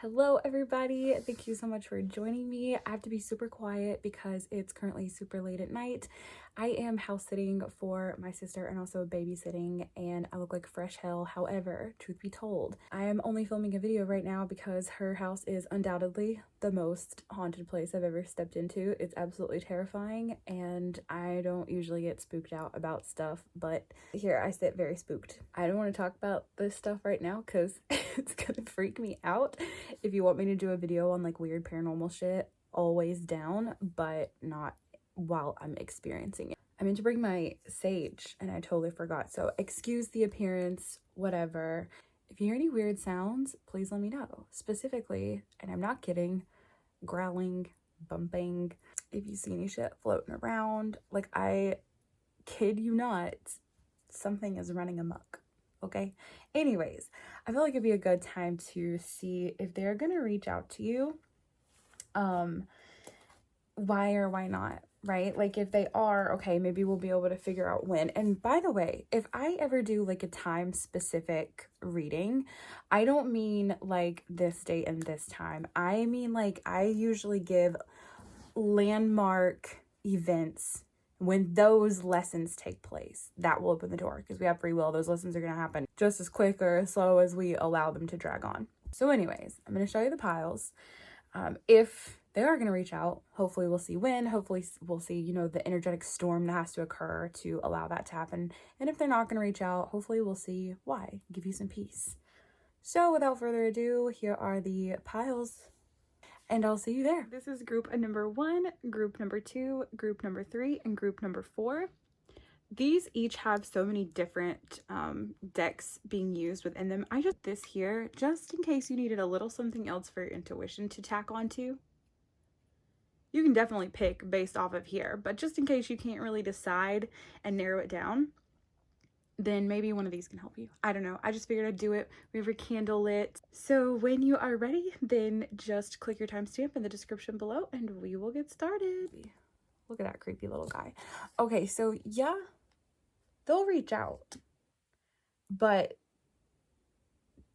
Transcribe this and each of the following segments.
Hello everybody, thank you so much for joining me. I have to be super quiet because it's currently super late at night. I am house sitting for my sister and also babysitting, and I look like fresh hell. However, truth be told, I am only filming a video right now because her house is undoubtedly the most haunted place I've ever stepped into. It's absolutely terrifying, and I don't usually get spooked out about stuff, but here I sit very spooked. I don't want to talk about this stuff right now because it's gonna freak me out. If you want me to do a video on like weird paranormal shit, always down, but not while I'm experiencing it. I meant to bring my sage and I totally forgot, so excuse the appearance, whatever. If you hear any weird sounds, please let me know. Specifically, and I'm not kidding, growling, bumping. If you see any shit floating around, like, I kid you not, something is running amok. Okay, anyways, I feel like it'd be a good time to see if they're gonna reach out to you, why or why not, right? Like, if they are, okay, maybe we'll be able to figure out when. And by the way, if I ever do like a time specific reading, I don't mean like this date and this time. I mean, like, I usually give landmark events. When those lessons take place, that will open the door, because we have free will. Those lessons are going to happen just as quick or as slow as we allow them to drag on. So anyways, I'm going to show you the piles. If they are going to reach out, hopefully we'll see when. Hopefully we'll see, you know, the energetic storm that has to occur to allow that to happen. And if they're not going to reach out, hopefully we'll see why. Give you some peace. So without further ado, here are the piles, and I'll see you there. This is group number 1, group number 2, group number 3, and group number 4. These each have so many different decks being used within them. I just this here just in case you needed a little something else for your intuition to tack onto. You can definitely pick based off of here, but just in case you can't really decide and narrow it down, then maybe one of these can help you. I don't know. I just figured I'd do it. We have a candle lit. So when you are ready, then just click your timestamp in the description below and we will get started. Look at that creepy little guy. Okay, so yeah, they'll reach out, but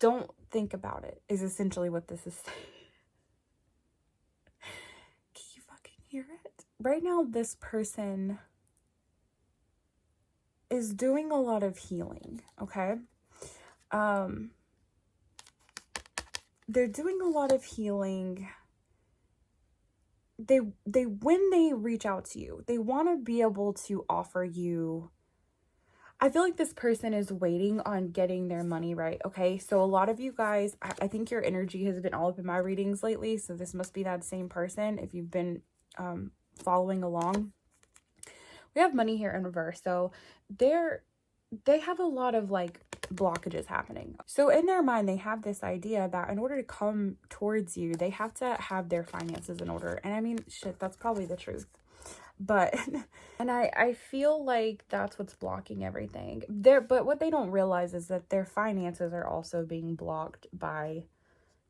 don't think about it, is essentially what this is saying. Can you fucking hear it? Right now, this person is doing a lot of healing, okay? They're doing a lot of healing. They when they reach out to you, they want to be able to offer you. I feel like this person is waiting on getting their money right, okay? So a lot of you guys, I think your energy has been all up in my readings lately, so this must be that same person if you've been following along. We have money here in reverse, so they have a lot of like blockages happening. So in their mind, they have this idea that in order to come towards you, they have to have their finances in order. And I mean, shit, that's probably the truth. But, and I feel like that's what's blocking everything. But what they don't realize is that their finances are also being blocked by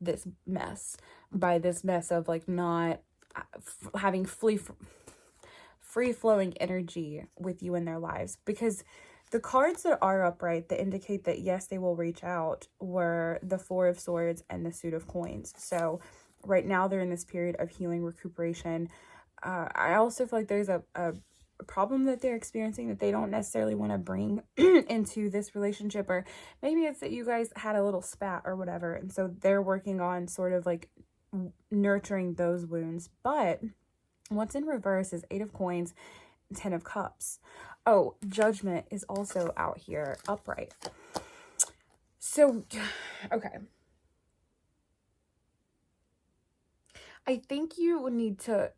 this mess. By this mess of like not having free-flowing energy with you in their lives. Because the cards that are upright that indicate that yes, they will reach out were the 4 of Swords and the Suit of Coins. So right now they're in this period of healing, recuperation. I also feel like there's a problem that they're experiencing that they don't necessarily want to bring into this relationship, or maybe it's that you guys had a little spat or whatever, and so they're working on sort of like nurturing those wounds. But what's in reverse is 8 of Coins, 10 of Cups. Oh, Judgment is also out here upright. So, okay. I think you need to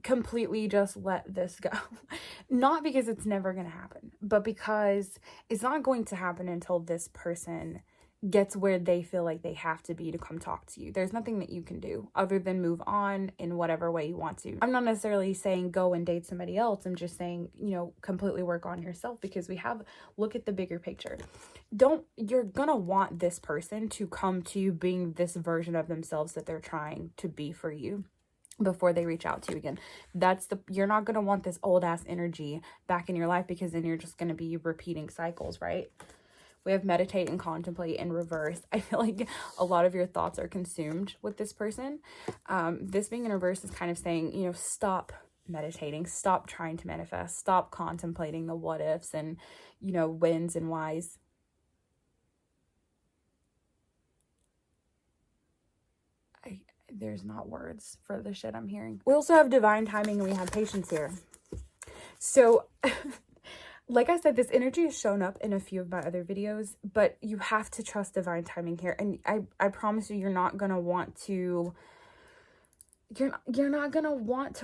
completely just let this go. Not because it's never going to happen, but because it's not going to happen until this person gets where they feel like they have to be to come talk to you. There's nothing that you can do other than move on in whatever way you want to. I'm not necessarily saying go and date somebody else. I'm just saying, you know, completely work on yourself, because look at the bigger picture. You're gonna want this person to come to you being this version of themselves that they're trying to be for you before they reach out to you again. You're not gonna want this old ass energy back in your life, because then you're just gonna be repeating cycles, right? We have meditate and contemplate in reverse. I feel like a lot of your thoughts are consumed with this person. This being in reverse is kind of saying, you know, stop meditating, stop trying to manifest, stop contemplating the what ifs and, you know, whens and whys. There's not words for the shit I'm hearing. We also have divine timing and we have patience here. So, like I said, this energy has shown up in a few of my other videos, but you have to trust divine timing here. And I promise you, you're not going to want to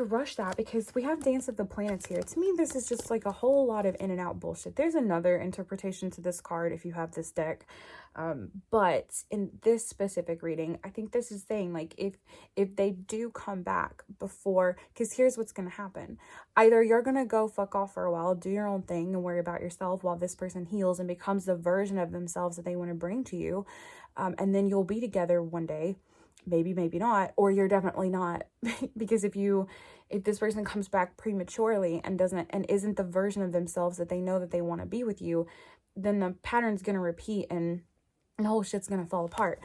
rush that, because we have Dance of the Planets here. To me, this is just like a whole lot of in and out bullshit. There's another interpretation to this card if you have this deck. But in this specific reading, I think this is saying, like, if they do come back before, because here's what's going to happen. Either you're going to go fuck off for a while, do your own thing and worry about yourself while this person heals and becomes the version of themselves that they want to bring to you. And then you'll be together one day. Maybe, maybe not, or you're definitely not. Because if this person comes back prematurely and isn't the version of themselves that they know that they want to be with you, then the pattern's going to repeat and the whole shit's going to fall apart.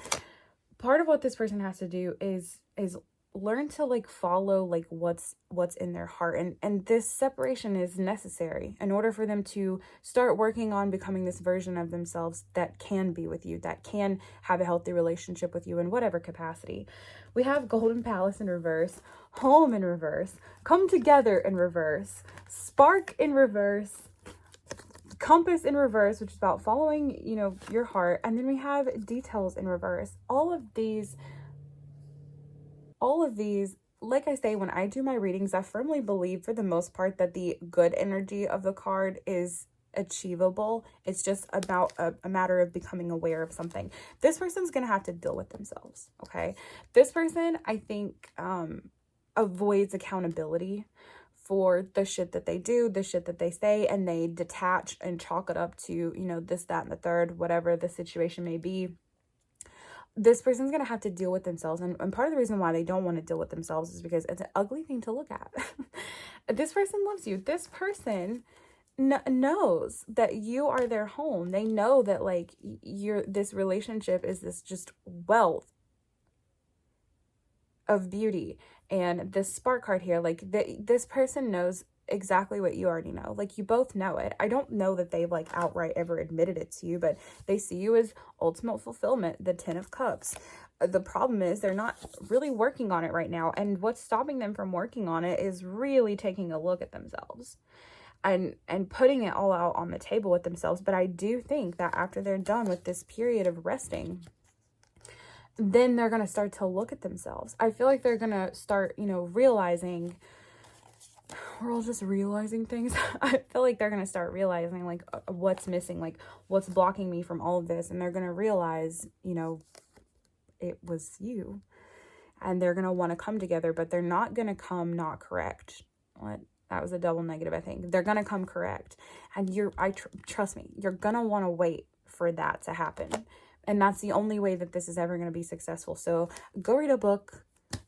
Part of what this person has to do is learn to like follow like what's in their heart, and this separation is necessary in order for them to start working on becoming this version of themselves that can be with you, that can have a healthy relationship with you in whatever capacity. We have Golden Palace in reverse, Home in reverse, Come Together in reverse, Spark in reverse, Compass in reverse, which is about following, you know, your heart, and then we have Details in reverse. All of these, like I say, when I do my readings, I firmly believe for the most part that the good energy of the card is achievable. It's just about a matter of becoming aware of something. This person's gonna have to deal with themselves, okay? This person, I think, avoids accountability for the shit that they do, the shit that they say, and they detach and chalk it up to, you know, this, that, and the third, whatever the situation may be. This person's going to have to deal with themselves. And part of the reason why they don't want to deal with themselves is because it's an ugly thing to look at. This person loves you. This person knows that you are their home. They know that, like, this relationship is this just wealth of beauty. And this Spark card here, like, this person knows exactly what you already know. Like, you both know it. I don't know that they've like outright ever admitted it to you, but they see you as ultimate fulfillment, the 10 of Cups. The problem is they're not really working on it right now, and what's stopping them from working on it is really taking a look at themselves and putting it all out on the table with themselves. But I do think that after they're done with this period of resting, then they're going to start to look at themselves. I feel like they're going to start, you know, realizing, we're all just realizing things. I feel like they're going to start realizing, like, what's missing, like, what's blocking me from all of this. And they're going to realize, you know, it was you. And they're going to want to come together, but they're not going to come not correct. What? That was a double negative, I think. They're going to come correct. And trust me, you're going to want to wait for that to happen. And that's the only way that this is ever going to be successful. So go read a book.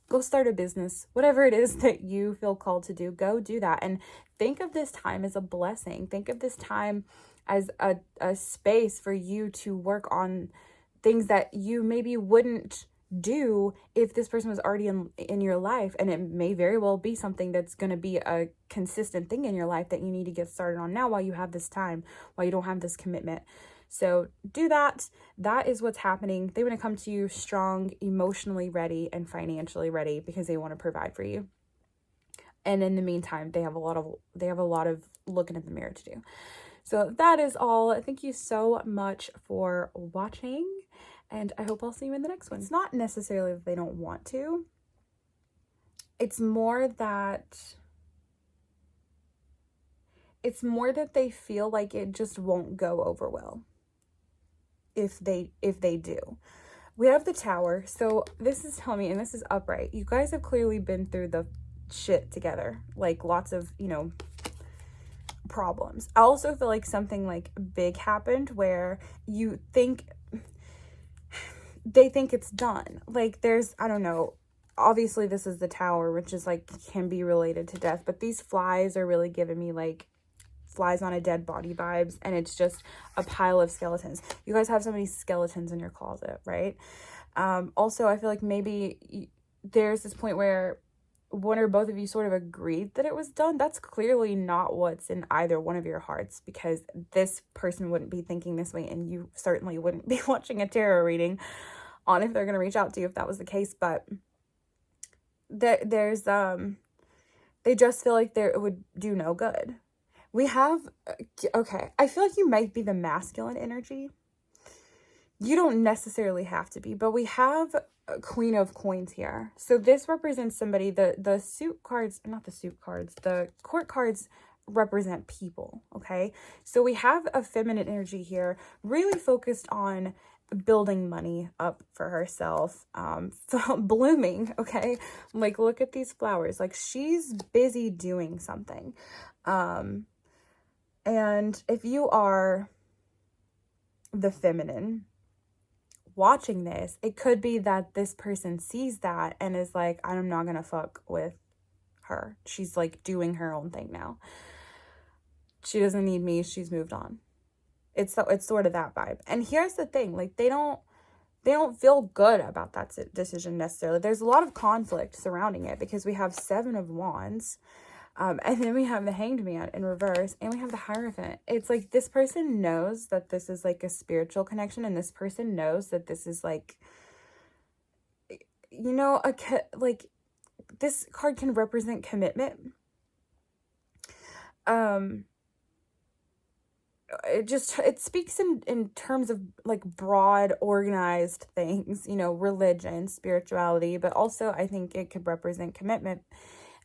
Go start a business, whatever it is that you feel called to do, go do that. And think of this time as a blessing. Think of this time as a space for you to work on things that you maybe wouldn't do if this person was already in your life. And it may very well be something that's going to be a consistent thing in your life that you need to get started on now while you have this time, while you don't have this commitment. So do that. That is what's happening. They want to come to you strong, emotionally ready, and financially ready because they want to provide for you. And in the meantime, they have a lot of looking in the mirror to do. So that is all. Thank you so much for watching, and I hope I'll see you in the next one. It's not necessarily that they don't want to. It's more that they feel like it just won't go over well. If they do. We have the Tower. So this is telling me, and this is upright, you guys have clearly been through the shit together, like lots of, you know, problems. I also feel like something like big happened where they think it's done. Like there's, I don't know, obviously this is the Tower, which is like can be related to death, but these flies are really giving me like flies on a dead body vibes, and it's just a pile of skeletons. You guys have so many skeletons in your closet, right? Also, I feel like maybe there's this point where one or both of you sort of agreed that it was done. That's clearly not what's in either one of your hearts, because this person wouldn't be thinking this way, and you certainly wouldn't be watching a tarot reading on if they're going to reach out to you if that was the case. But there's they just feel like it would do no good. We have, okay, I feel like you might be the masculine energy. You don't necessarily have to be, but we have a Queen of Coins here. So this represents somebody, the suit cards, not the suit cards, the court cards represent people, okay? So we have a feminine energy here, really focused on building money up for herself, blooming, okay? Like, look at these flowers. Like, she's busy doing something. And if you are the feminine watching this, it could be that this person sees that and is like, I'm not gonna fuck with her. She's like doing her own thing now. She doesn't need me. She's moved on. It's sort of that vibe. And here's the thing, like, they don't feel good about that decision necessarily. There's a lot of conflict surrounding it, because we have 7 of Wands, and then we have the Hanged Man in reverse, and we have the Hierophant. It's like this person knows that this is like a spiritual connection, and this person knows that this is like, you know, like, this card can represent commitment. It speaks in terms of like broad organized things, you know, religion, spirituality, but also I think it could represent commitment.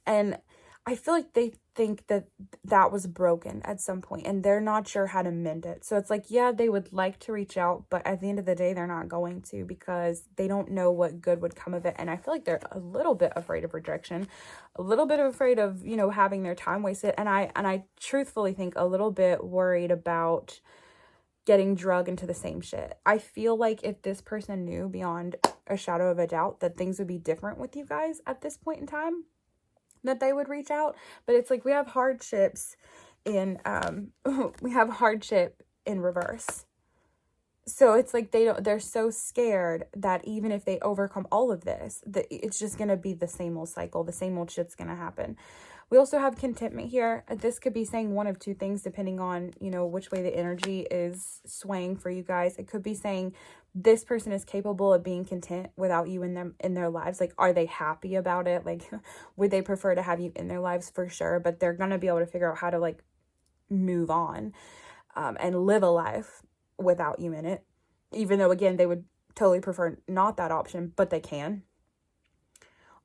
And I feel like they think that was broken at some point, and they're not sure how to mend it. So it's like, yeah, they would like to reach out, but at the end of the day, they're not going to, because they don't know what good would come of it. And I feel like they're a little bit afraid of rejection, a little bit afraid of, you know, having their time wasted. And I truthfully think a little bit worried about getting drug into the same shit. I feel like if this person knew beyond a shadow of a doubt that things would be different with you guys at this point in time, that they would reach out. But it's like we have hardships in we have hardship in reverse. So it's like they're so scared that even if they overcome all of this, that it's just gonna be the same old cycle, the same old shit's gonna happen. We also have contentment here. This could be saying one of two things depending on, you know, which way the energy is swaying for you guys. It could be saying this person is capable of being content without you in their lives. Like, are they happy about it? Like, would they prefer to have you in their lives? For sure, but they're gonna be able to figure out how to like move on and live a life without you in it, even though again they would totally prefer not that option, but they can.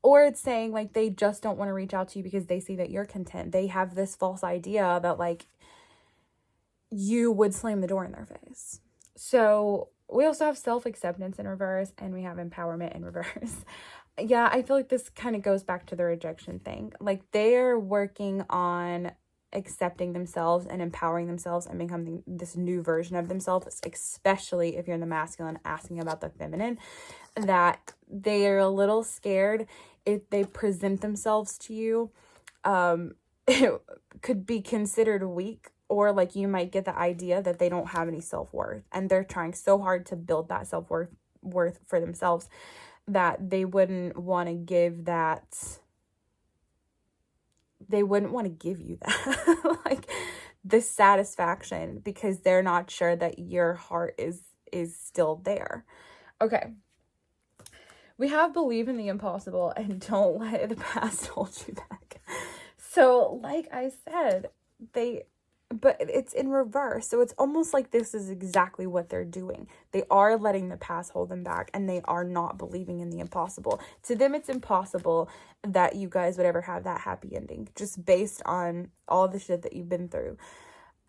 Or it's saying like they just don't want to reach out to you because they see that you're content. They have this false idea that like you would slam the door in their face. So we also have self-acceptance in reverse, and we have empowerment in reverse. Yeah, I feel like this kind of goes back to the rejection thing. Like, they're working on accepting themselves and empowering themselves and becoming this new version of themselves, especially if you're in the masculine asking about the feminine, that they're a little scared if they present themselves to you. It could be considered weak, or like you might get the idea that they don't have any self-worth, and they're trying so hard to build that self-worth for themselves that they wouldn't want to give that. They wouldn't want to give you that like the satisfaction, because they're not sure that your heart is still there. Okay. We have believe in the impossible and don't let the past hold you back. So like I said, but it's in reverse. So it's almost like this is exactly what they're doing. They are letting the past hold them back, and they are not believing in the impossible. To them, it's impossible that you guys would ever have that happy ending, just based on all the shit that you've been through.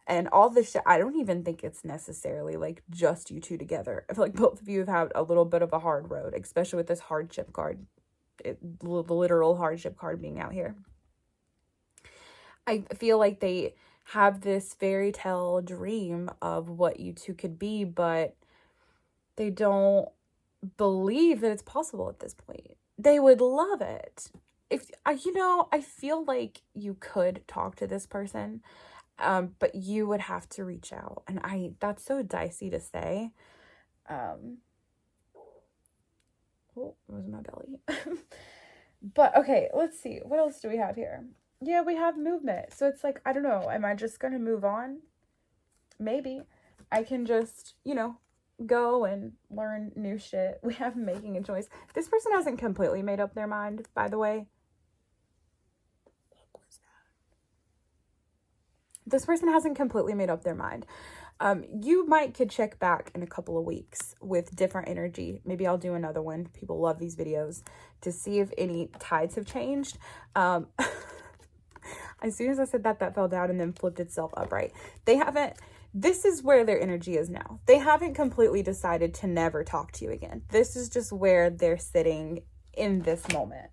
And all this shit, I don't even think it's necessarily like just you two together. I feel like both of you have had a little bit of a hard road, especially with this hardship card, the literal hardship card being out here. I feel like they have this fairy tale dream of what you two could be, but they don't believe that it's possible at this point. They would love it. If you know, I feel like you could talk to this person But you would have to reach out. And that's so dicey to say. Oh, it was my belly. But okay, let's see. What else do we have here? Yeah, we have movement. So it's like, I don't know. Am I just going to move on? Maybe. I can just, go and learn new shit. We have making a choice. This person hasn't completely made up their mind, by the way. This person hasn't completely made up their mind. You could check back in a couple of weeks with different energy. Maybe I'll do another one. People love these videos to see if any tides have changed. As soon as I said that fell down and then flipped itself upright. This is where their energy is now. They haven't completely decided to never talk to you again. This is just where they're sitting in this moment.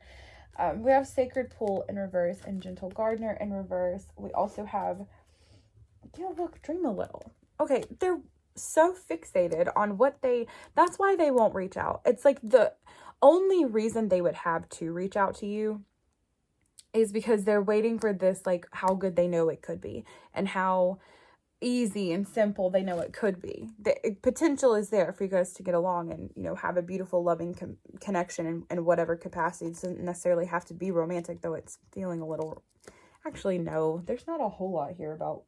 We have Sacred Pool in reverse and Gentle Gardener in reverse. We also have, look, Dream a Little. Okay, they're so fixated on that's why they won't reach out. It's like the only reason they would have to reach out to you is because they're waiting for this, like, how good they know it could be and how easy and simple they know it could be. The potential is there for you guys to get along and, have a beautiful, loving connection in whatever capacity. It doesn't necessarily have to be romantic, though it's feeling a little... Actually, no, there's not a whole lot here about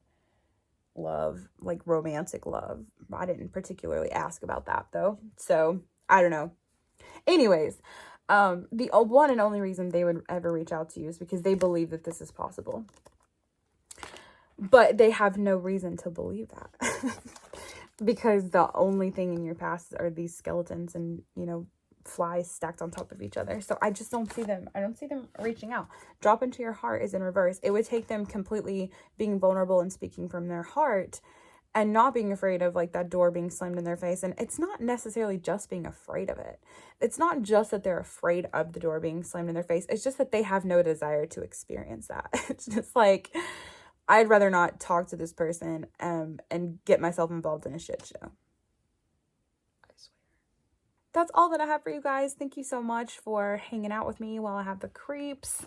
love, like romantic love. I didn't particularly ask about that, though. So, I don't know. Anyways, the one and only reason they would ever reach out to you is because they believe that this is possible. But they have no reason to believe that. Because the only thing in your past are these skeletons and, flies stacked on top of each other. So I just don't see them. I don't see them reaching out. Drop into your heart is in reverse. It would take them completely being vulnerable and speaking from their heart and not being afraid of, like, that door being slammed in their face. And it's not necessarily just being afraid of it. It's not just that they're afraid of the door being slammed in their face. It's just that they have no desire to experience that. It's just like, I'd rather not talk to this person and get myself involved in a shit show. I swear. That's all that I have for you guys. Thank you so much for hanging out with me while I have the creeps.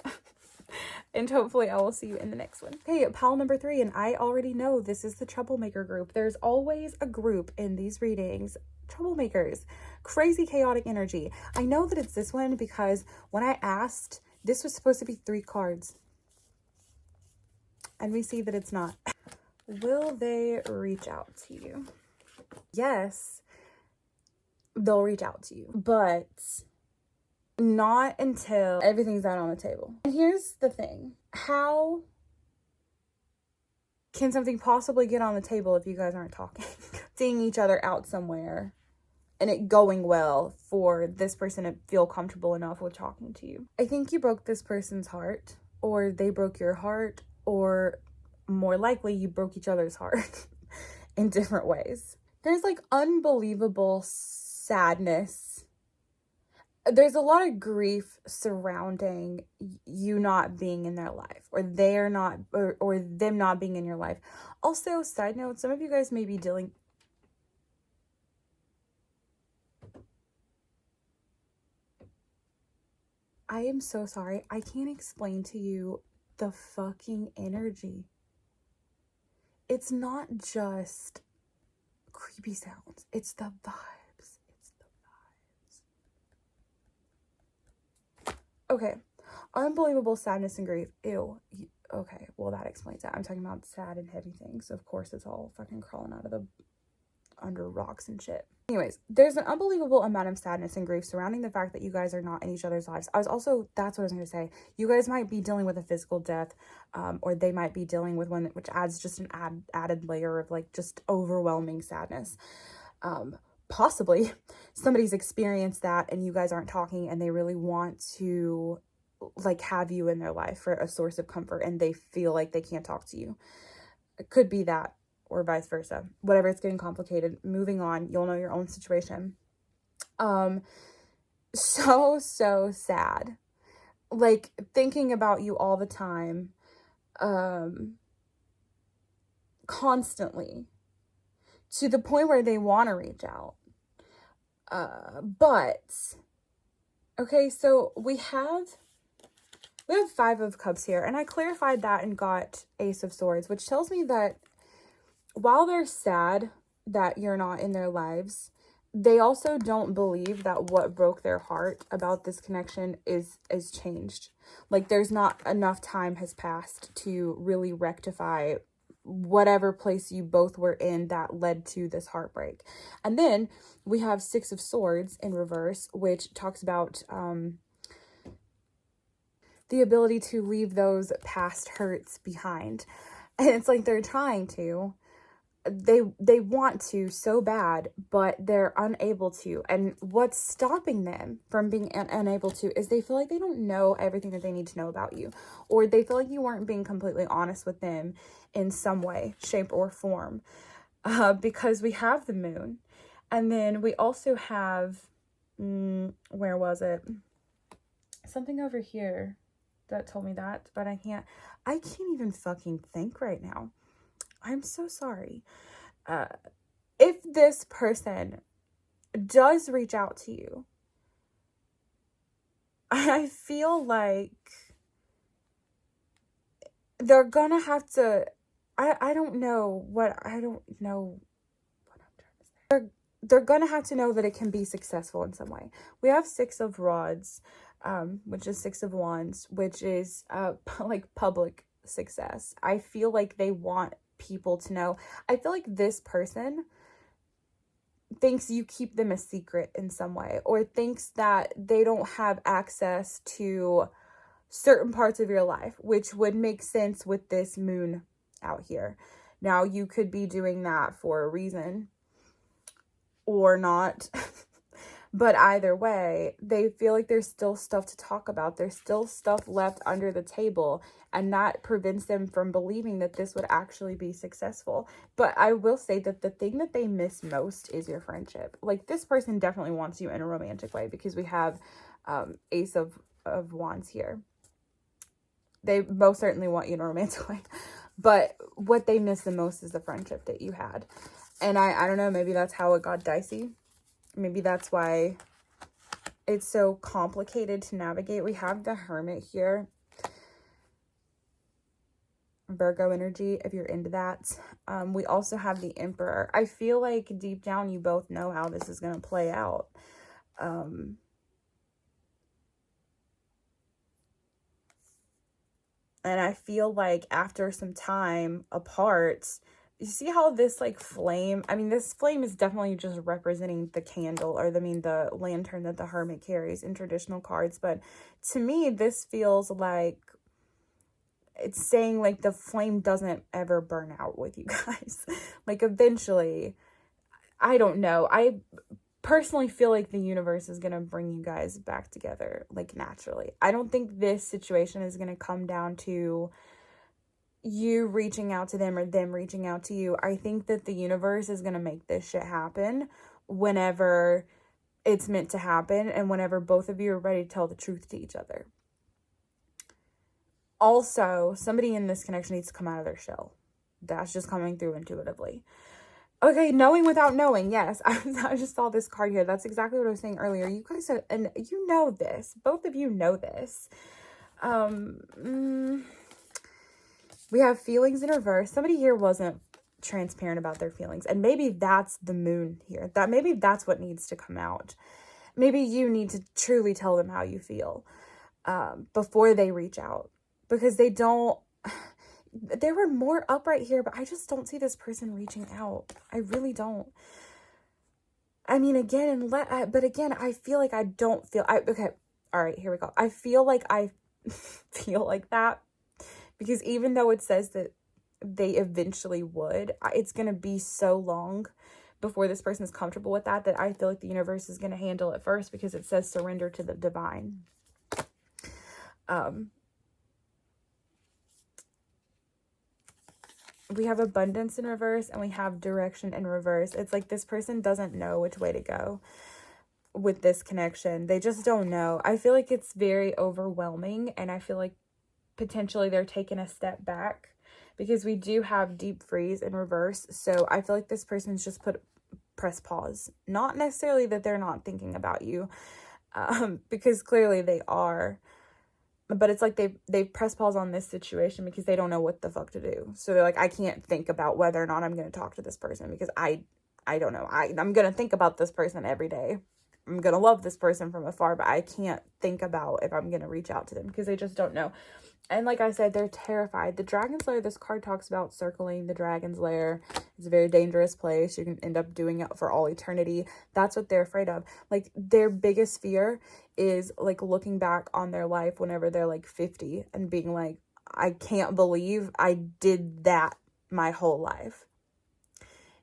And hopefully I will see you in the next one. Okay, pile number 3, and I already know this is the troublemaker group. There's always a group in these readings. Troublemakers. Crazy chaotic energy. I know that it's this one because when I asked, this was supposed to be 3 cards. And we see that it's not. Will they reach out to you? Yes, they'll reach out to you, but not until everything's out on the table. And here's the thing. How can something possibly get on the table if you guys aren't talking? Seeing each other out somewhere and it going well for this person to feel comfortable enough with talking to you. I think you broke this person's heart, or they broke your heart, or more likely you broke each other's heart in different ways. There's like unbelievable sadness. There's a lot of grief surrounding you not being in their life, or they're not, or them not being in your life. Also, side note, some of you guys may be dealing... I am so sorry. I can't explain to you the fucking energy. It's not just creepy sounds. It's the vibes. It's the vibes. Okay. Unbelievable sadness and grief. Ew. Okay. Well, that explains that. I'm talking about sad and heavy things. So, of course, it's all fucking crawling out of the under rocks and shit. Anyways, there's an unbelievable amount of sadness and grief surrounding the fact that you guys are not in each other's lives. That's what I was going to say. You guys might be dealing with a physical death, or they might be dealing with one which adds just an added layer of like just overwhelming sadness. Possibly somebody's experienced that and you guys aren't talking and they really want to like have you in their life for a source of comfort and they feel like they can't talk to you. It could be that. Or vice versa. Whatever, it's getting complicated. Moving on. You'll know your own situation. So sad. Like, thinking about you all the time. Constantly. To the point where they want to reach out. But, okay, so we have We have 5 of Cups here, and I clarified that and got Ace of Swords, which tells me that while they're sad that you're not in their lives, they also don't believe that what broke their heart about this connection is changed. Like, there's not enough time has passed to really rectify whatever place you both were in that led to this heartbreak. And then we have 6 of Swords in reverse, which talks about the ability to leave those past hurts behind. And it's like they're trying to. They want to so bad, but they're unable to. And what's stopping them from being unable to is they feel like they don't know everything that they need to know about you, or they feel like you weren't being completely honest with them in some way, shape, or form, because we have the Moon. And then we also have, where was it? Something over here that told me that, but I can't even fucking think right now. I'm so sorry. If this person does reach out to you, I feel like they're gonna have to, I don't know what I'm trying to say. They're gonna have to know that it can be successful in some way. We have 6 of Rods, which is 6 of Wands, which is like public success. I feel like they want people to know. I feel like this person thinks you keep them a secret in some way, or thinks that they don't have access to certain parts of your life, which would make sense with this Moon out here. Now, you could be doing that for a reason or not. But either way, they feel like there's still stuff to talk about. There's still stuff left under the table, and that prevents them from believing that this would actually be successful. But I will say that the thing that they miss most is your friendship. Like, this person definitely wants you in a romantic way, because we have Ace of Wands here. They most certainly want you in a romantic way. But what they miss the most is the friendship that you had. And I don't know, maybe that's how it got dicey. Maybe that's why it's so complicated to navigate. We have the Hermit here. Virgo energy, if you're into that. We also have the Emperor. I feel like deep down you both know how this is going to play out. And I feel like after some time apart, you see how this like flame, I mean, this flame is definitely just representing the candle, or the lantern that the Hermit carries in traditional cards. But to me, this feels like it's saying like the flame doesn't ever burn out with you guys. Like, eventually, I don't know. I personally feel like the universe is going to bring you guys back together, like, naturally. I don't think this situation is going to come down to you reaching out to them or them reaching out to you. I think that the universe is going to make this shit happen whenever it's meant to happen, and whenever both of you are ready to tell the truth to each other. Also, somebody in this connection needs to come out of their shell. That's just coming through intuitively. Okay, knowing without knowing. Yes, I just saw this card here. That's exactly what I was saying earlier. You guys are, and you know this. Both of you know this. We have feelings in reverse. Somebody here wasn't transparent about their feelings. And maybe that's the Moon here. Maybe that's what needs to come out. Maybe you need to truly tell them how you feel before they reach out. Because they were more upright here, but I just don't see this person reaching out. I really don't. I mean, but again, I feel like I don't feel, okay, all right, here we go. I feel like I feel like that, because even though it says that they eventually would, it's going to be so long before this person is comfortable with that I feel like the universe is going to handle it first, because it says surrender to the divine. We have abundance in reverse, and we have direction in reverse. It's like this person doesn't know which way to go with this connection. They just don't know. I feel like it's very overwhelming, and I feel like potentially they're taking a step back, because we do have deep freeze in reverse. So I feel like this person's just press pause. Not necessarily that they're not thinking about you, because clearly they are. but it's like they've pressed pause on this situation because they don't know what the fuck to do. So they're like, I can't think about whether or not I'm going to talk to this person because I don't know. I'm going to think about this person every day. I'm going to love this person from afar, but I can't think about if I'm going to reach out to them because they just don't know. And like I said, they're terrified. The Dragon's Lair, this card talks about circling the Dragon's Lair. It's a very dangerous place. You can end up doing it for all eternity. That's what they're afraid of. Like, their biggest fear is, like, looking back on their life whenever they're, like, 50 and being like, I can't believe I did that my whole life.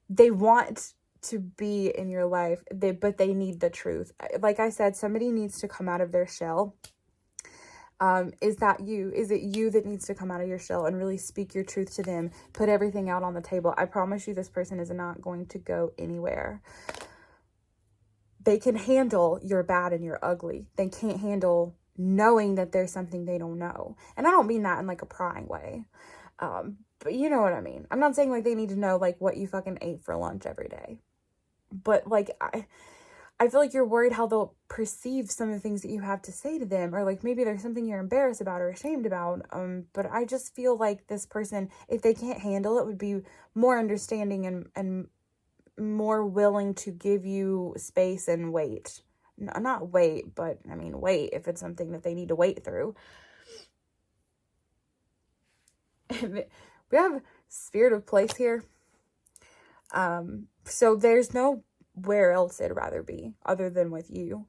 They want to be in your life, but they need the truth. Like I said, somebody needs to come out of their shell. Is that you? Is it you that needs to come out of your shell and really speak your truth to them? Put everything out on the table. I promise you this person is not going to go anywhere. They can handle your bad and your ugly. They can't handle knowing that there's something they don't know. And I don't mean that in like a prying way. But you know what I mean. I'm not saying like they need to know like what you fucking ate for lunch every day. But like I feel like you're worried how they'll perceive some of the things that you have to say to them, or like maybe there's something you're embarrassed about or ashamed about. But I just feel like this person, if they can't handle it, would be more understanding and more willing to give you space and wait. Not wait, but I mean wait if it's something that they need to wait through. We have Spirit of Place here. So there's no where else it'd rather be other than with you.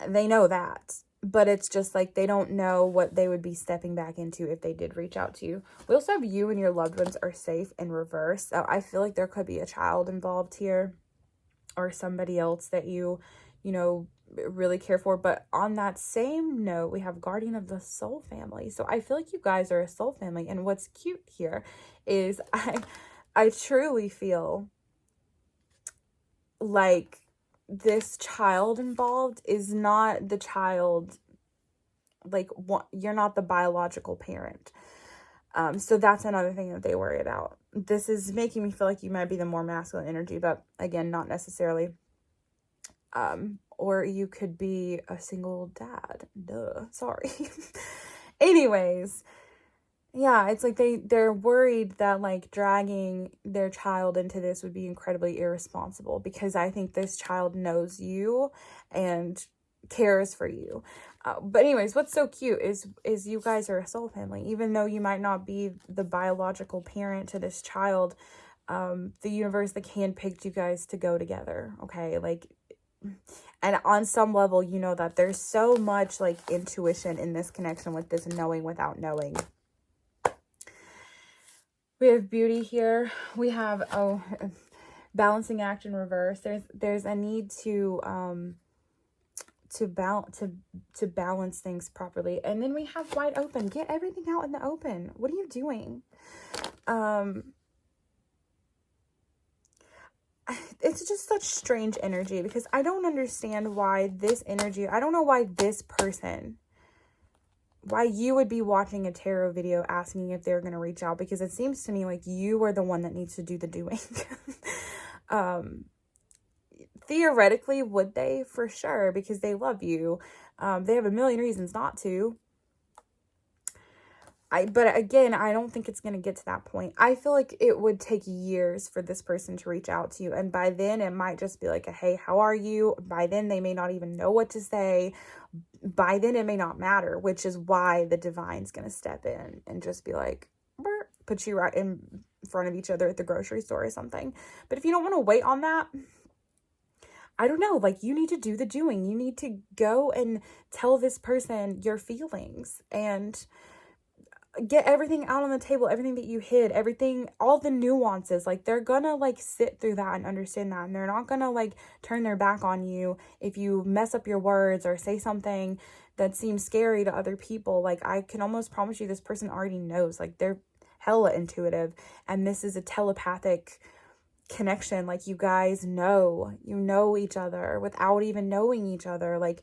They know that, but it's just like they don't know what they would be stepping back into if they did reach out to you. We also have you and your loved ones are safe in reverse. So I feel like there could be a child involved here or somebody else that you know, really care for. But on that same note, we have Guardian of the Soul family. So I feel like you guys are a soul family. And what's cute here is I truly feel like this child involved is not the child, like, you're not the biological parent. So that's another thing that they worry about. This is making me feel like you might be the more masculine energy, but again, not necessarily. Or you could be a single dad. Duh, sorry. Anyways, yeah, it's like they're worried that like dragging their child into this would be incredibly irresponsible, because I think this child knows you and cares for you. But anyways, what's so cute is you guys are a soul family. Even though you might not be the biological parent to this child, the universe like handpicked you guys to go together. Okay, like, and on some level, you know that there's so much like intuition in this connection with this knowing without knowing. We have beauty here. We have, balancing act in reverse. There's a need to balance things properly. And then we have wide open. Get everything out in the open. What are you doing? It's just such strange energy, because I don't understand why this energy, I don't know why this person, why you would be watching a tarot video asking if they're going to reach out, because it seems to me like you are the one that needs to do the doing. Theoretically, would they? For sure, because they love you. They have a million reasons not to. But again, I don't think it's going to get to that point. I feel like it would take years for this person to reach out to you. And by then, it might just be like, hey, how are you? By then, they may not even know what to say. By then, it may not matter, which is why the divine's going to step in and just be like, put you right in front of each other at the grocery store or something. But if you don't want to wait on that, I don't know, like, you need to do the doing. You need to go and tell this person your feelings and get everything out on the table, everything that you hid, everything, all the nuances. Like, they're gonna like sit through that and understand that, and they're not gonna like turn their back on you if you mess up your words or say something that seems scary to other people. Like, I can almost promise you this person already knows. Like, they're hella intuitive, and this is a telepathic connection. Like, you guys know each other without even knowing each other. Like,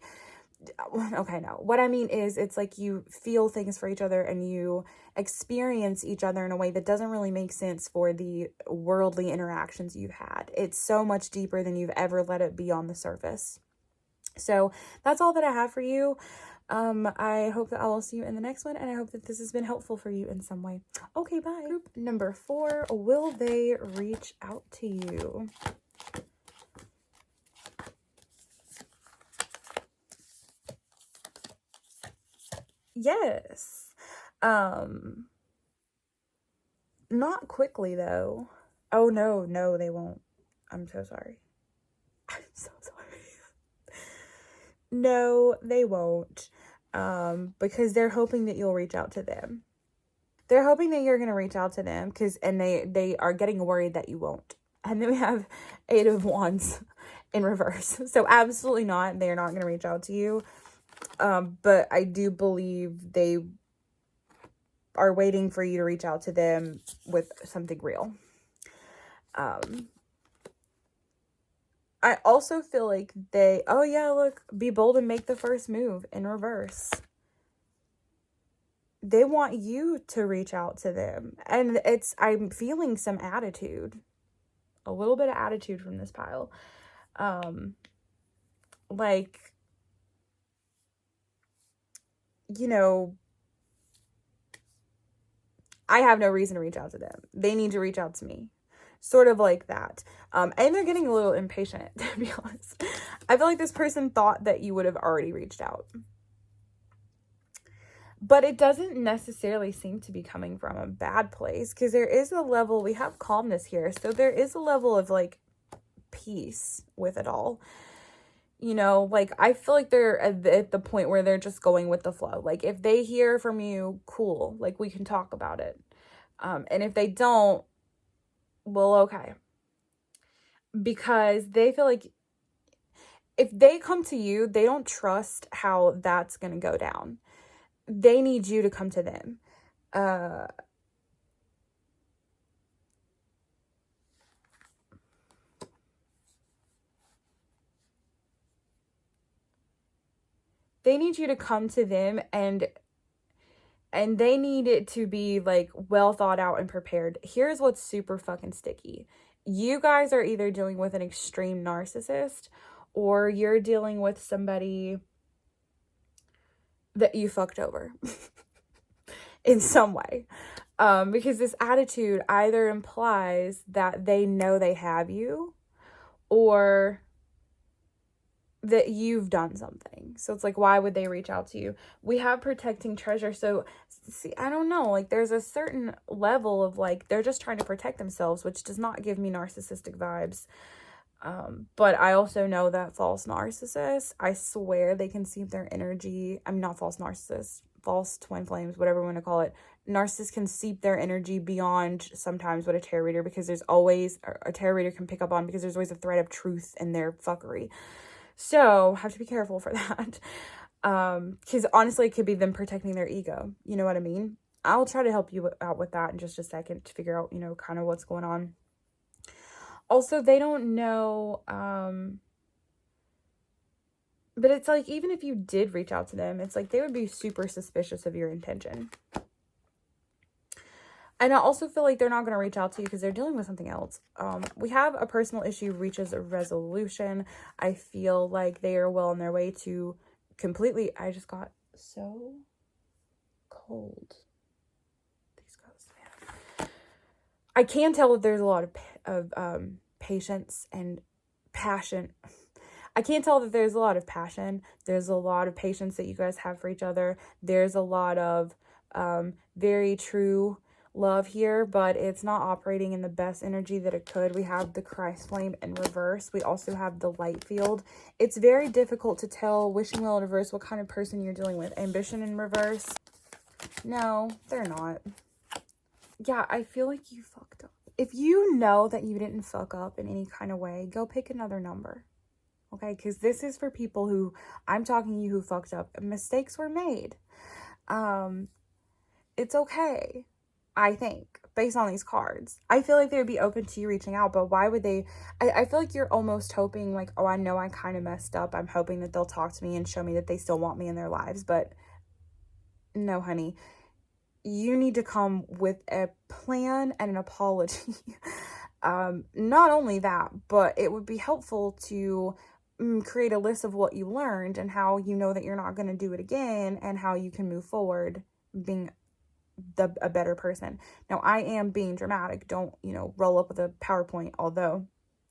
okay, no, what I mean is, it's like you feel things for each other and you experience each other in a way that doesn't really make sense for the worldly interactions you've had. It's so much deeper than you've ever let it be on the surface. So that's all that I have for you. I hope that I will see you in the next one, and I hope that this has been helpful for you in some way. Okay, bye. Group number 4, will they reach out to you? Yes. Not quickly though. Oh no, they won't. I'm so sorry. I'm so sorry. No, they won't. Because they're hoping that you'll reach out to them. They're hoping that you're going to reach out to them and they are getting worried that you won't. And then we have 8 of Wands in reverse. So absolutely not. They're not going to reach out to you. But I do believe they are waiting for you to reach out to them with something real. I also feel like oh yeah, look, be bold and make the first move in reverse. They want you to reach out to them. And I'm feeling some attitude. A little bit of attitude from this pile. Like, you know, I have no reason to reach out to them. They need to reach out to me. Sort of like that. And they're getting a little impatient, to be honest. I feel like this person thought that you would have already reached out. But it doesn't necessarily seem to be coming from a bad place, because there is a level, we have calmness here. So there is a level of like peace with it all. You know, like I feel like they're at the point where they're just going with the flow. Like if they hear from you, cool, like we can talk about it. And if they don't, well, okay. Because they feel like if they come to you, they don't trust how that's going to go down. They need you to come to them. They need you to come to them, and they need it to be like well thought out and prepared. Here's what's super fucking sticky. You guys are either dealing with an extreme narcissist, or you're dealing with somebody that you fucked over in some way. Because this attitude either implies that they know they have you, or that you've done something. So it's like, why would they reach out to you? We have protecting treasure. So see, I don't know, like there's a certain level of like, they're just trying to protect themselves, which does not give me narcissistic vibes. But I also know that false narcissists, I swear they can seep their energy. I'm not false narcissists, false twin flames, whatever you want to call it. Narcissists can seep their energy beyond sometimes what a tarot reader, because there's always, a tarot reader can pick up on, because there's always a thread of truth in their fuckery. So have to be careful for that. Because honestly, it could be them protecting their ego. You know what I mean? I'll try to help you out with that in just a second to figure out, you know, kind of what's going on. Also, they don't know, but it's like, even if you did reach out to them, it's like they would be super suspicious of your intention. And I also feel like they're not going to reach out to you because they're dealing with something else. We have a personal issue reaches a resolution. I feel like they are well on their way to completely... I just got so cold. These guys, man. I can tell that there's a lot of patience and passion. I can't tell that there's a lot of passion. There's a lot of patience that you guys have for each other. There's a lot of very true love here, but it's not operating in the best energy that it could. We have the Christ flame in reverse. We also have the light field. It's very difficult to tell, wishing well in reverse, what kind of person you're dealing with. Ambition in reverse. No, they're not. Yeah, I feel like you fucked up. If you know that you didn't fuck up in any kind of way, go pick another number. Okay, because this is for people who, I'm talking to you who fucked up. Mistakes were made. It's okay, I think, based on these cards. I feel like they would be open to you reaching out, but why would they? I feel like you're almost hoping, like, oh, I know I kind of messed up. I'm hoping that they'll talk to me and show me that they still want me in their lives. But no, honey, you need to come with a plan and an apology. Not only that, but it would be helpful to create a list of what you learned and how you know that you're not going to do it again and how you can move forward being a better person. Now, I am being dramatic. Don't, roll up with a PowerPoint, although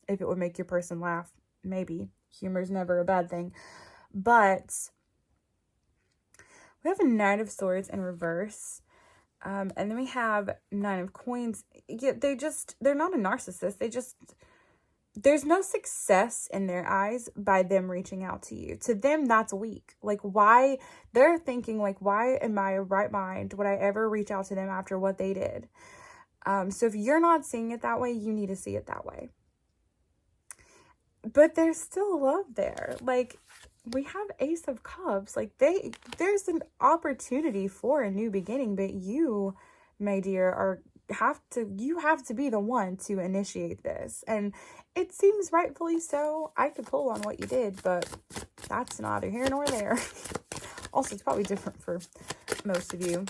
if it would make your person laugh, maybe. Humor is never a bad thing. But we have a Knight of Swords in reverse. And then we have Nine of Coins. Yeah, they're not a narcissist. There's no success in their eyes by them reaching out to you. To them, that's weak. Like, why? They're thinking, like, why in my right mind would I ever reach out to them after what they did? So if you're not seeing it that way, you need to see it that way. But there's still love there. Like, we have Ace of Cups. Like, there's an opportunity for a new beginning, but you, my dear, you have to be the one to initiate this. And it seems rightfully so. I could pull on what you did, but that's neither here nor there. Also, it's probably different for most of you.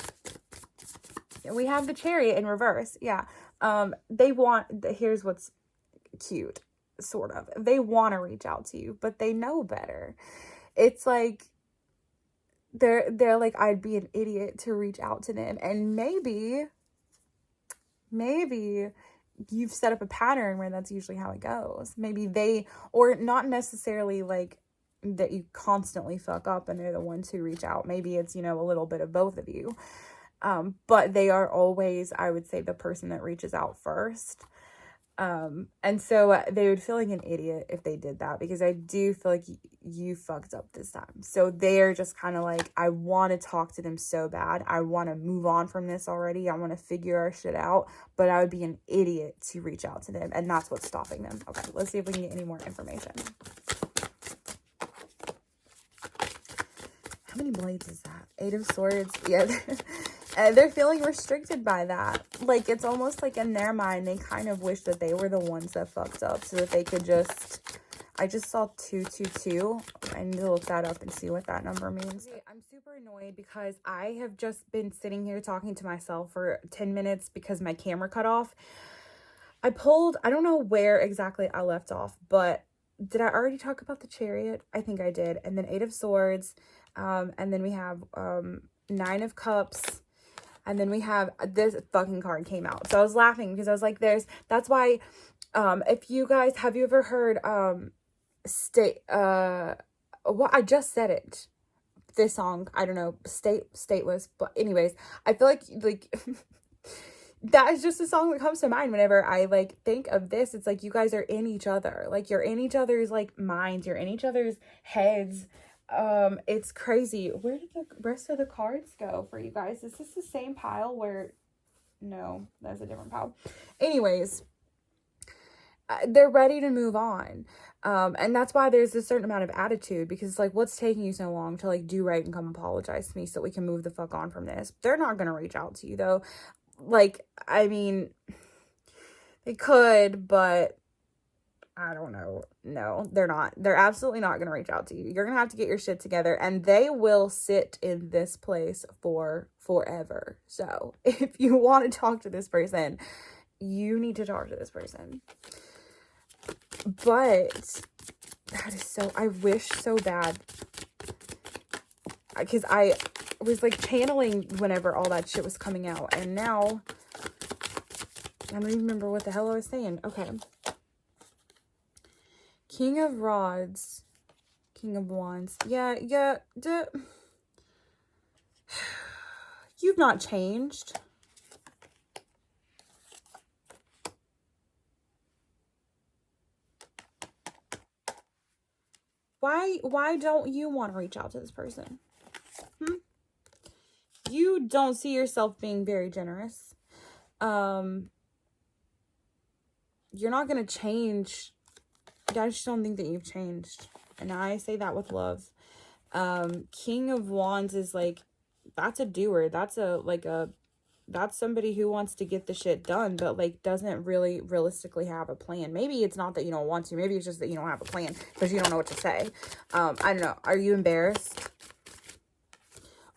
We have the Chariot in reverse. Yeah. Here's what's cute, sort of. They want to reach out to you, but they know better. It's like, they're like, I'd be an idiot to reach out to them. And maybe you've set up a pattern where that's usually how it goes. Maybe or not necessarily like that you constantly fuck up and they're the ones who reach out. Maybe it's, a little bit of both of you. But they are always, I would say, the person that reaches out first. And so they would feel like an idiot if they did that, because I do feel like you fucked up this time. So they're just kind of like, I want to talk to them so bad. I want to move on from this already. I want to figure our shit out, but I would be an idiot to reach out to them. And that's what's stopping them. Okay, let's see if we can get any more information. How many blades is that? 8 of Swords. Yeah. They're feeling restricted by that. Like, it's almost like in their mind, they kind of wish that they were the ones that fucked up so that they could I just saw 222. I need to look that up and see what that number means. I'm super annoyed because I have just been sitting here talking to myself for 10 minutes because my camera cut off. I don't know where exactly I left off, but did I already talk about the Chariot? I think I did. And then 8 of Swords. And then we have 9 of Cups. And then we have this fucking card came out. So I was laughing because I was like, that's why, if you guys, have you ever heard, I just said it. This song, I don't know, stateless. But anyways, I feel like that is just a song that comes to mind whenever I think of this. It's like, you guys are in each other. Like, you're in each other's minds. You're in each other's heads. It's crazy. Where did the rest of the cards go for you guys? Is this the same pile where... No, that's a different pile. Anyways, they're ready to move on. And that's why there's a certain amount of attitude, because it's like, what's taking you so long to do right and come apologize to me so we can move the fuck on from this? They're not going to reach out to you though. I mean, they could, but I don't know. No, they're not. They're absolutely not going to reach out to you. You're going to have to get your shit together, and they will sit in this place for forever. So if you want to talk to this person, you need to talk to this person. But that is I wish so bad, because I was channeling whenever all that shit was coming out, and now I don't even remember what the hell I was saying. Okay. King of Rods, King of Wands. Yeah. You've not changed. Why don't you want to reach out to this person? You don't see yourself being very generous. You're not going to change. I just don't think that you've changed. And I say that with love. King of Wands is that's a doer. That's that's somebody who wants to get the shit done, but doesn't really realistically have a plan. Maybe it's not that you don't want to. Maybe it's just that you don't have a plan because you don't know what to say. I don't know. Are you embarrassed?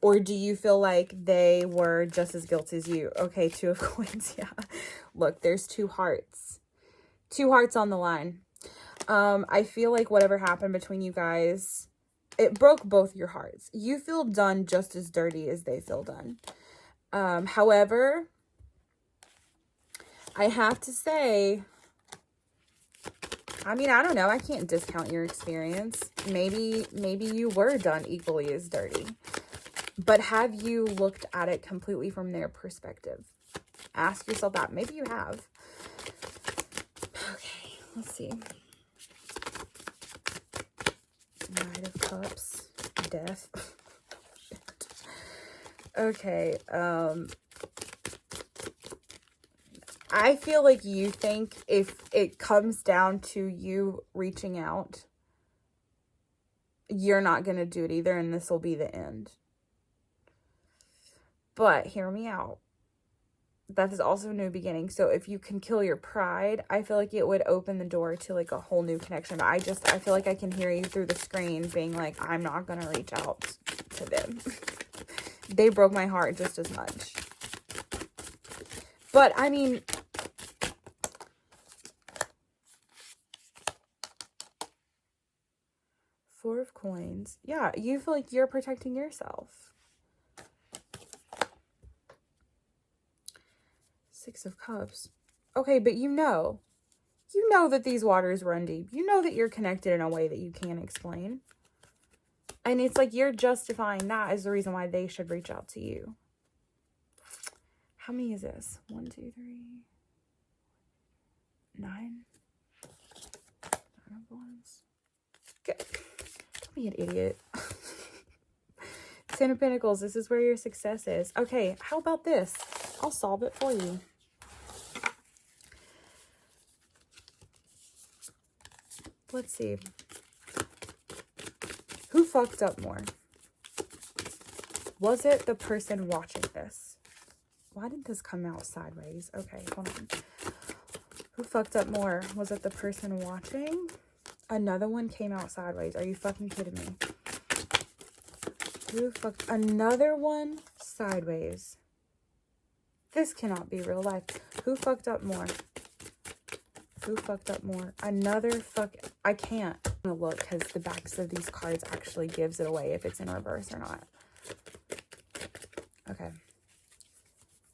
Or do you feel like they were just as guilty as you? Okay, 2 of Coins. Yeah. Look, there's 2 hearts. 2 hearts on the line. I feel like whatever happened between you guys, it broke both your hearts. You feel done just as dirty as they feel done. However, I have to say, I mean, I don't know. I can't discount your experience. Maybe you were done equally as dirty. But have you looked at it completely from their perspective? Ask yourself that. Maybe you have. Okay, let's see. Knight of Cups. Death. Okay, I feel like you think if it comes down to you reaching out, you're not going to do it either, and this will be the end. But hear me out. That is also a new beginning. So if you can kill your pride, I feel like it would open the door to like a whole new connection. But I feel like I can hear you through the screen being like, I'm not going to reach out to them. They broke my heart just as much. But I mean, Four of Coins. Yeah, you feel like you're protecting yourself. Six of Cups. Okay, but you know that these waters run deep. You know that you're connected in a way that you can't explain. And it's like you're justifying that as the reason why they should reach out to you. How many is this? 1, 2, 3, 9. 9 of Wands. Good. Don't be an idiot. Ten of Pentacles. This is where your success is. Okay, how about this? I'll solve it for you. Let's see. Who fucked up more? Was it the person watching this? Why did this come out sideways? Okay, hold on. Who fucked up more? Was it the person watching? Another one came out sideways. Are you fucking kidding me? Who fucked? Another one sideways. This cannot be real life. Who fucked up more? Who fucked up more? Another fuck. I can't. I'm gonna look because the backs of these cards actually gives it away if it's in reverse or not. Okay.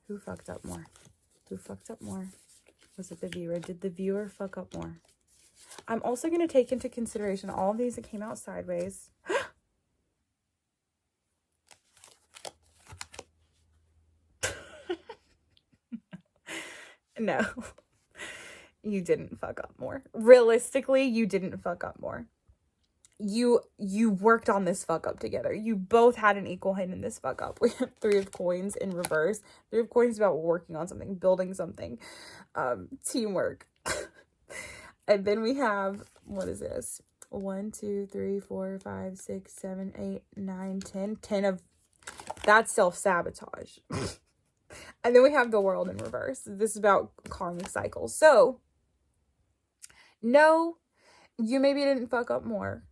Who fucked up more? Who fucked up more? Was it the viewer? Did the viewer fuck up more? I'm also going to take into consideration all of these that came out sideways. No. You didn't fuck up more. Realistically, you didn't fuck up more. You worked on this fuck up together. You both had an equal hand in this fuck up. We have Three of Coins in reverse. Three of Coins is about working on something, building something, teamwork. And then we have, what is this? 1, 2, 3, 4, 5, 6, 7, 8, 9, 10. 10 of, that's self-sabotage. And then we have the World in reverse. This is about karmic cycles. So, no, you maybe didn't fuck up more.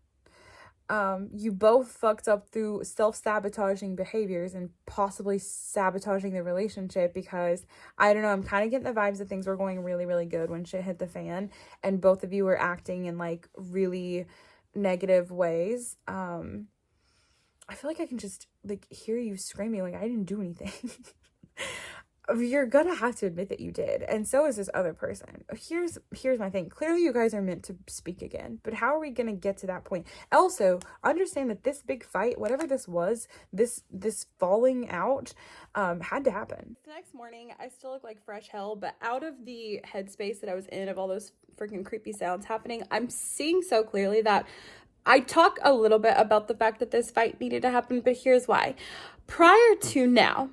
You both fucked up through self-sabotaging behaviors and possibly sabotaging the relationship because, I don't know, I'm kind of getting the vibes that things were going really, really good when shit hit the fan and both of you were acting in like really negative ways. I feel like I can just like hear you screaming like I didn't do anything. You're gonna have to admit that you did, and so is this other person. Here's my thing. Clearly you guys are meant to speak again, but how are we gonna get to that point? Also, understand that this big fight, whatever this was, this falling out had to happen. The next morning I still look like fresh hell, but out of the headspace that I was in of all those freaking creepy sounds happening, I'm seeing so clearly that I talk a little bit about the fact that this fight needed to happen, but here's why. Prior to now,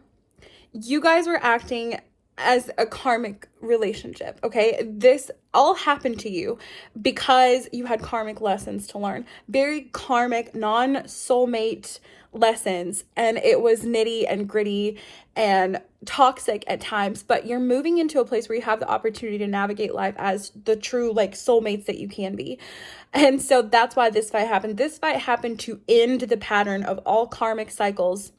you guys were acting as a karmic relationship, okay? This all happened to you because you had karmic lessons to learn. Very karmic, non-soulmate lessons. And it was nitty and gritty and toxic at times. But you're moving into a place where you have the opportunity to navigate life as the true, like, soulmates that you can be. And so that's why this fight happened. This fight happened to end the pattern of all karmic cycles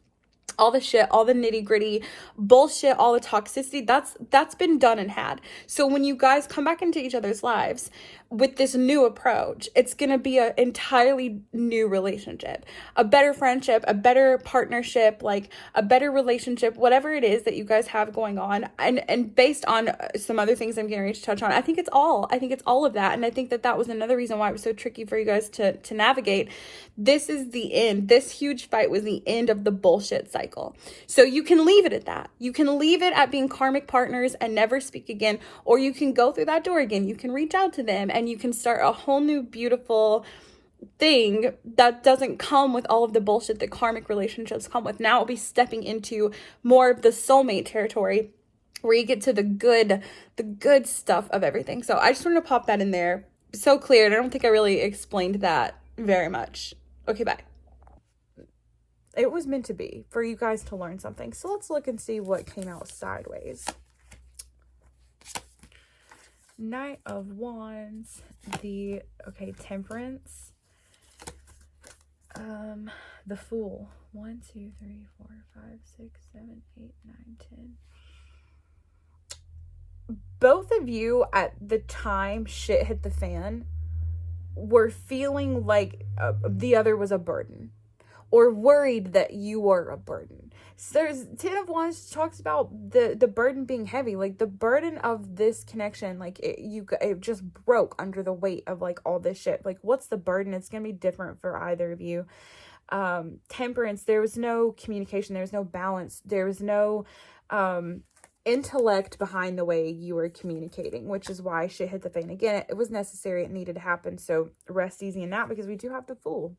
all the shit, all the nitty gritty bullshit, all the toxicity, that's been done and had. So when you guys come back into each other's lives with this new approach, it's going to be an entirely new relationship, a better friendship, a better partnership, like a better relationship, whatever it is that you guys have going on. And based on some other things I'm getting ready to touch on, I think it's all of that. And I think that was another reason why it was so tricky for you guys to navigate. This is the end. This huge fight was the end of the bullshit cycle. So you can leave it at that. You can leave it at being karmic partners and never speak again, or you can go through that door again. You can reach out to them and you can start a whole new beautiful thing that doesn't come with all of the bullshit that karmic relationships come with. Now it'll be stepping into more of the soulmate territory where you get to the good stuff of everything. So I just wanted to pop that in there. So clear. And I don't think I really explained that very much. Okay, bye. It was meant to be for you guys to learn something. So let's look and see what came out sideways. Knight of Wands, Temperance, the Fool. 1, 2, 3, 4, 5, 6, 7, 8, 9, 10. Both of you at the time shit hit the fan were feeling like the other was a burden, or worried that you were a burden. So there's 10 of Wands talks about the burden being heavy, like the burden of this connection, like it just broke under the weight of like all this shit. Like, what's the burden? It's gonna be different for either of you. Temperance, there was no communication, there was no balance, there was no intellect behind the way you were communicating, which is why shit hit the fan again. It was necessary, it needed to happen. So rest easy in that, because we do have the Fool.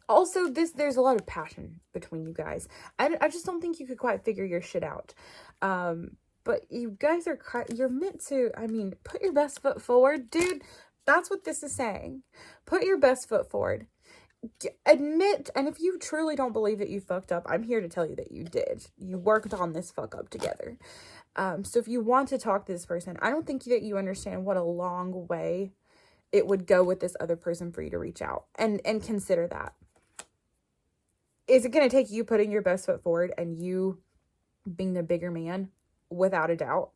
Also, there's a lot of passion between you guys. I just don't think you could quite figure your shit out. But you guys you're meant to, put your best foot forward. Dude, that's what this is saying. Put your best foot forward. Admit, and if you truly don't believe that you fucked up, I'm here to tell you that you did. You worked on this fuck up together. So if you want to talk to this person, I don't think that you understand what a long way it would go with this other person for you to reach out. And consider that. Is it going to take you putting your best foot forward and you being the bigger man? Without a doubt.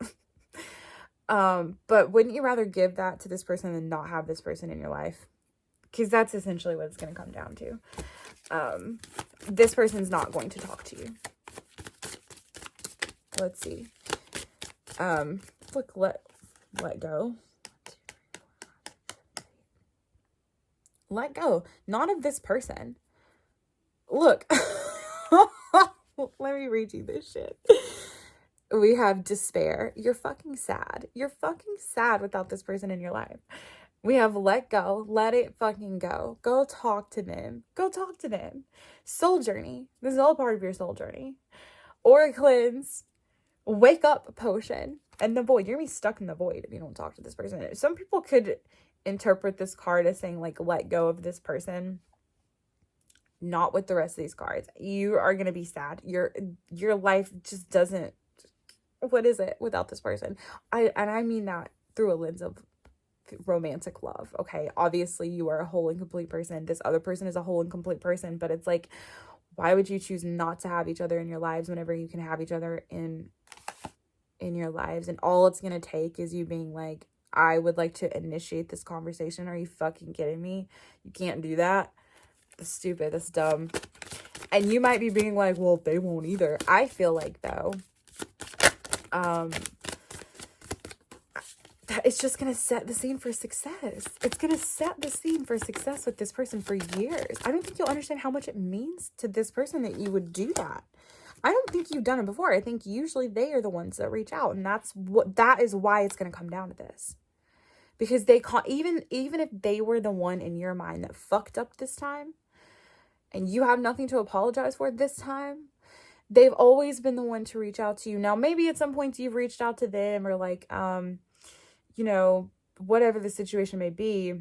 But wouldn't you rather give that to this person than not have this person in your life? Because that's essentially what it's going to come down to. This person's not going to talk to you. Let's see. Look, let go. Let go. Not of this person. Look. Let me read you this shit. We have despair. You're fucking sad. You're fucking sad without this person in your life. We have let go. Let it fucking go. Go talk to them. Go talk to them. Soul journey. This is all part of your soul journey. Aura cleanse. Wake up potion. And the void. You're going to be stuck in the void if you don't talk to this person. Some people could interpret this card as saying, like, let go of this person. Not with the rest of these cards. You are going to be sad. Your life just doesn't... What is it without this person? I mean that through a lens of romantic love. Okay, obviously you are a whole and complete person. This other person is a whole and complete person, but it's like, why would you choose not to have each other in your lives whenever you can have each other in your lives? And all it's gonna take is you being like, I would like to initiate this conversation. Are you fucking kidding me? You can't do that. That's stupid. That's dumb. And you might be being like, well, they won't either. I feel like, though, it's just going to set the scene for success. It's going to set the scene for success with this person for years. I don't think you'll understand how much it means to this person that you would do that. I don't think you've done it before. I think usually they are the ones that reach out, and that is why it's going to come down to this. Because they can't, even if they were the one in your mind that fucked up this time, and you have nothing to apologize for this time, they've always been the one to reach out to you. Now, maybe at some points you've reached out to them, or like, whatever the situation may be,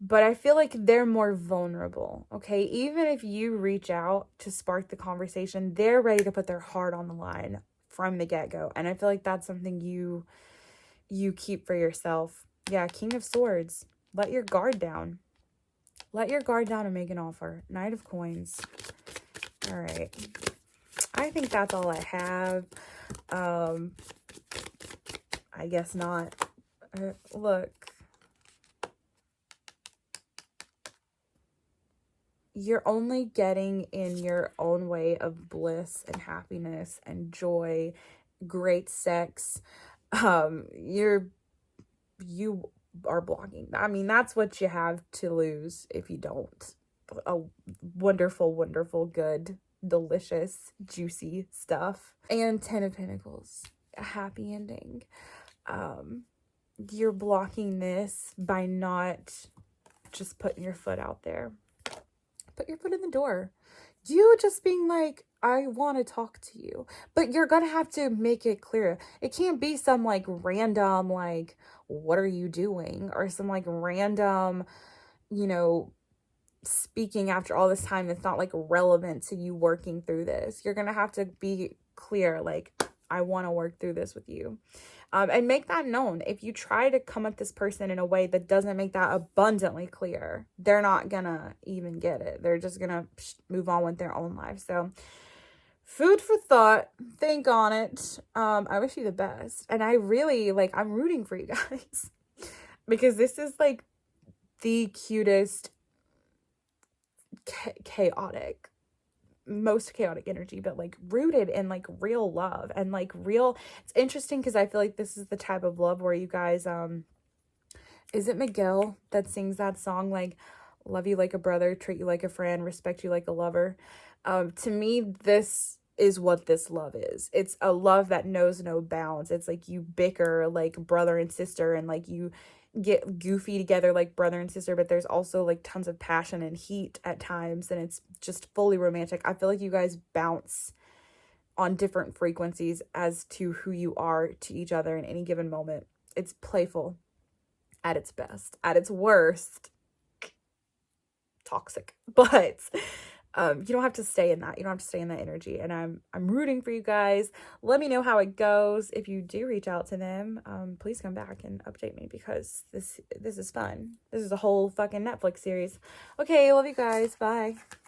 but I feel like they're more vulnerable, okay? Even if you reach out to spark the conversation, they're ready to put their heart on the line from the get-go, and I feel like that's something you keep for yourself. Yeah, King of Swords. Let your guard down. Let your guard down and make an offer. Knight of Coins. All right. I think that's all I have. I guess not. Look. You're only getting in your own way of bliss and happiness and joy, great sex. You are blocking. I mean, that's what you have to lose if you don't. A wonderful, wonderful, good, delicious, juicy stuff. And 10 of Pentacles, a happy ending. You're blocking this by not just putting your foot out there. Put your foot in the door. You just being like, I want to talk to you. But you're going to have to make it clear. It can't be some like random, like, what are you doing? Or some like random, you know, speaking after all this time that's not like relevant to you working through this. You're going to have to be clear, like, I want to work through this with you. And make that known. If you try to come at this person in a way that doesn't make that abundantly clear, they're not gonna even get it. They're just gonna move on with their own life. So, food for thought. Think on it. I wish you the best. And I really, like, I'm rooting for you guys. Because this is, like, the cutest, chaotic, most chaotic energy, but like rooted in like real love and like real. It's interesting because I feel like this is the type of love where you guys is it Miguel that sings that song, like, love you like a brother, treat you like a friend, respect you like a lover? To me, this is what this love is. It's a love that knows no bounds. It's like you bicker like brother and sister, and like you get goofy together like brother and sister, but there's also like tons of passion and heat at times, and it's just fully romantic. I feel like you guys bounce on different frequencies as to who you are to each other in any given moment. It's playful at its best. At its worst, toxic. But you don't have to stay in that. You don't have to stay in that energy. And I'm rooting for you guys. Let me know how it goes. If you do reach out to them, please come back and update me, because this is fun. This is a whole fucking Netflix series. Okay, love you guys. Bye.